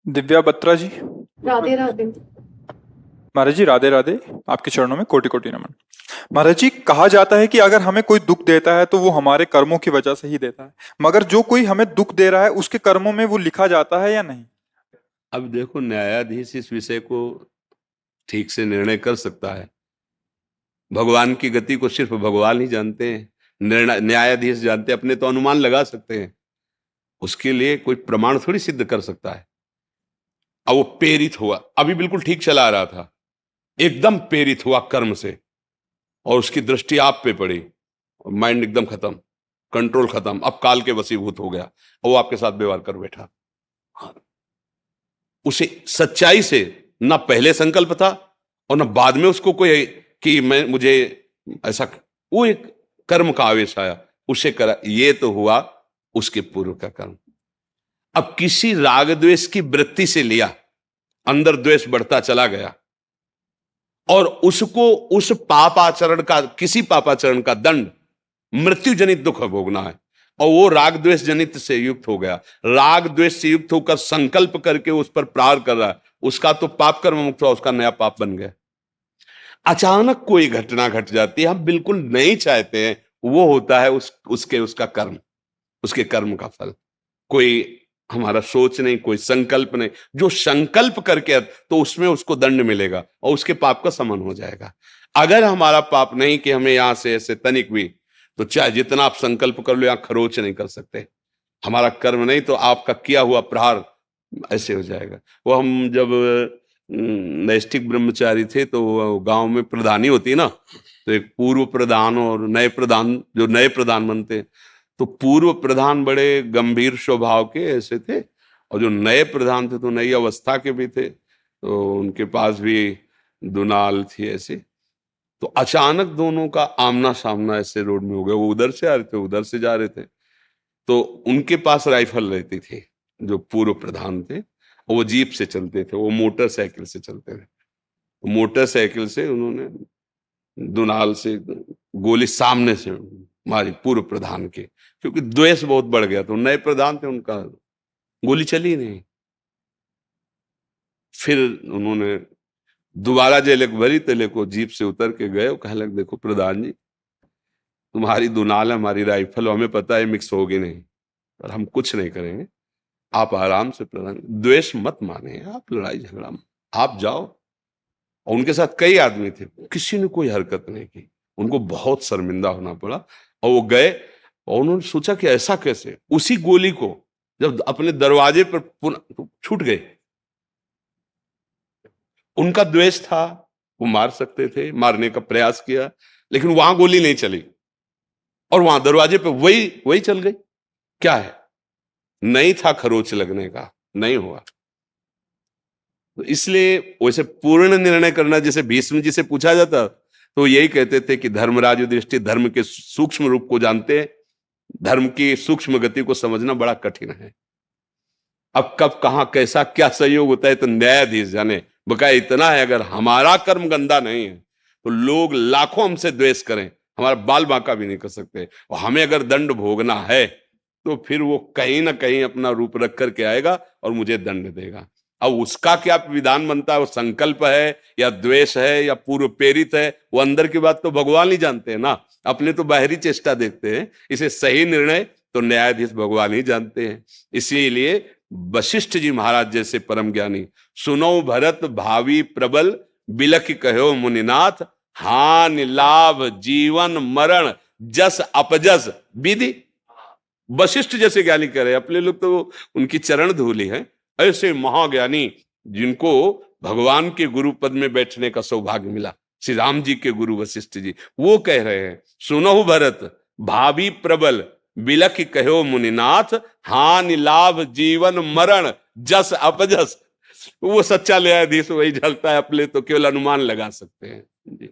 दिव्या बत्रा जी। राधे राधे। महाराज जी राधे राधे। आपके चरणों में कोटि कोटि नमन। महाराज जी, कहा जाता है कि अगर हमें कोई दुख देता है तो वो हमारे कर्मों की वजह से ही देता है, मगर जो कोई हमें दुख दे रहा है उसके कर्मों में वो लिखा जाता है या नहीं? अब देखो, न्यायाधीश इस विषय को ठीक से निर्णय कर सकता है। भगवान की गति को सिर्फ भगवान ही जानते हैं, निर्णय न्यायाधीश जानते हैं। अपने तो अनुमान लगा सकते हैं, उसके लिए कोई प्रमाण थोड़ी सिद्ध कर सकता है। अब वो प्रेरित हुआ, अभी बिल्कुल ठीक चला रहा था, एकदम प्रेरित हुआ कर्म से, और उसकी दृष्टि आप पे पड़ी, और माइंड एकदम खत्म, कंट्रोल खत्म, अब काल के वशीभूत हो गया, और वो आपके साथ व्यवहार कर बैठा। हाँ, उसे सच्चाई से ना पहले संकल्प था और ना बाद में उसको कोई कि मुझे ऐसा, वो एक कर्म का आवेश आया, उसे करा, ये तो हुआ उसके पूर्व का कर्म। अब किसी राग द्वेष की वृत्ति से लिया, अंदर द्वेष बढ़ता चला गया, और उसको उस पापाचरण का, किसी पापाचरण का दंड मृत्यु जनित दुख भोगना है, और वो राग द्वेष जनित से युक्त हो गया। राग द्वेष से युक्त होकर संकल्प करके उस पर प्रहार कर रहा है, उसका तो पाप कर्म मुक्त हुआ, उसका नया पाप बन गया। अचानक कोई घटना घट जाती है, हम बिल्कुल नहीं चाहते हैं, वो होता है उसका कर्म, उसके कर्म का फल। कोई हमारा सोच नहीं, कोई संकल्प नहीं, जो संकल्प करके तो उसमें उसको दंड मिलेगा और उसके पाप का समन हो जाएगा। अगर हमारा पाप नहीं कि हमें यहां से ऐसे तनिक भी, तो चाहे जितना आप संकल्प कर लो, यहां खरोच नहीं कर सकते। हमारा कर्म नहीं तो आपका किया हुआ प्रहार ऐसे हो जाएगा। वो हम जब नैष्ठिक ब्रह्मचारी थे तो गांव में प्रधानी होती है ना, तो एक पूर्व प्रधान और नए प्रधान, जो नए प्रधान बनते, तो पूर्व प्रधान बड़े गंभीर स्वभाव के ऐसे थे, और जो नए प्रधान थे तो नई अवस्था के भी थे, तो उनके पास भी दुनाल थी ऐसे। तो अचानक दोनों का आमना सामना ऐसे रोड में हो गया, वो उधर से आ रहे थे, उधर से जा रहे थे, तो उनके पास राइफल रहती थी, जो पूर्व प्रधान थे, और वो जीप से चलते थे, वो मोटरसाइकिल से चलते थे। मोटरसाइकिल से उन्होंने दुनाल से गोली सामने से मारी पूर्व प्रधान के, क्योंकि द्वेष बहुत बढ़ गया, तो नए प्रधान थे, उनका गोली चली नहीं। फिर उन्होंने दोबारा जेल भरी, तेले को जीप से उतर के गए, वो कहने लगे, देखो प्रधान जी, तुम्हारी दुनाल है, हमारी राइफल, हमें पता है मिक्स होगी नहीं, पर हम कुछ नहीं करेंगे, आप आराम से, प्रधान द्वेष मत माने, आप लड़ाई झगड़ा आप जाओ। और उनके साथ कई आदमी थे, किसी ने कोई हरकत नहीं की, उनको बहुत शर्मिंदा होना पड़ा, और वो गए, और उन्होंने सोचा कि ऐसा कैसे, उसी गोली को जब अपने दरवाजे पर पुनः छूट गए, उनका द्वेष था, वो मार सकते थे, मारने का प्रयास किया, लेकिन वहां गोली नहीं चली, और वहां दरवाजे पे वही चल गई। क्या है, नहीं था खरोच लगने का, नहीं हुआ। तो इसलिए वैसे पूर्ण निर्णय करना, जैसे भीष्म जी से पूछा जाता तो यही कहते थे कि धर्मराज युधिष्ठिर धर्म के सूक्ष्म रूप को जानते हैं, धर्म की सूक्ष्म गति को समझना बड़ा कठिन है। अब कब कहां कैसा क्या सहयोग होता है तो न्यायाधीश जाने। बकाया इतना है, अगर हमारा कर्म गंदा नहीं है तो लोग लाखों हमसे द्वेष करें, हमारा बाल बांका भी नहीं कर सकते, और हमें अगर दंड भोगना है तो फिर वो कहीं ना कहीं अपना रूप रख करके आएगा और मुझे दंड देगा। अब उसका क्या विधान बनता है, वो संकल्प है या द्वेष है या पूर्व प्रेरित है, वो अंदर की बात तो भगवान ही जानते हैं ना, अपने तो बाहरी चेष्टा देखते हैं। इसे सही निर्णय तो न्यायाधीश भगवान ही जानते हैं। इसीलिए वशिष्ठ जी महाराज जैसे परम ज्ञानी, सुनो भरत भावी प्रबल, बिलख कहो मुनिनाथ, हान लाभ जीवन मरण जस अपजस विधि। वशिष्ठ जैसे ज्ञानी कह रहे, अपने लोग तो उनकी चरण धूली है, ऐसे महाज्ञानी जिनको भगवान के गुरु पद में बैठने का सौभाग्य मिला, श्री राम जी के गुरु वशिष्ठ जी, वो कह रहे हैं, सुनो भरत भावी प्रबल, बिलख कहो मुनिनाथ, हानि लाभ जीवन मरण जस अपजस। वो सच्चा न्यायाधीश वही झलता है, अपने तो केवल अनुमान लगा सकते हैं जी।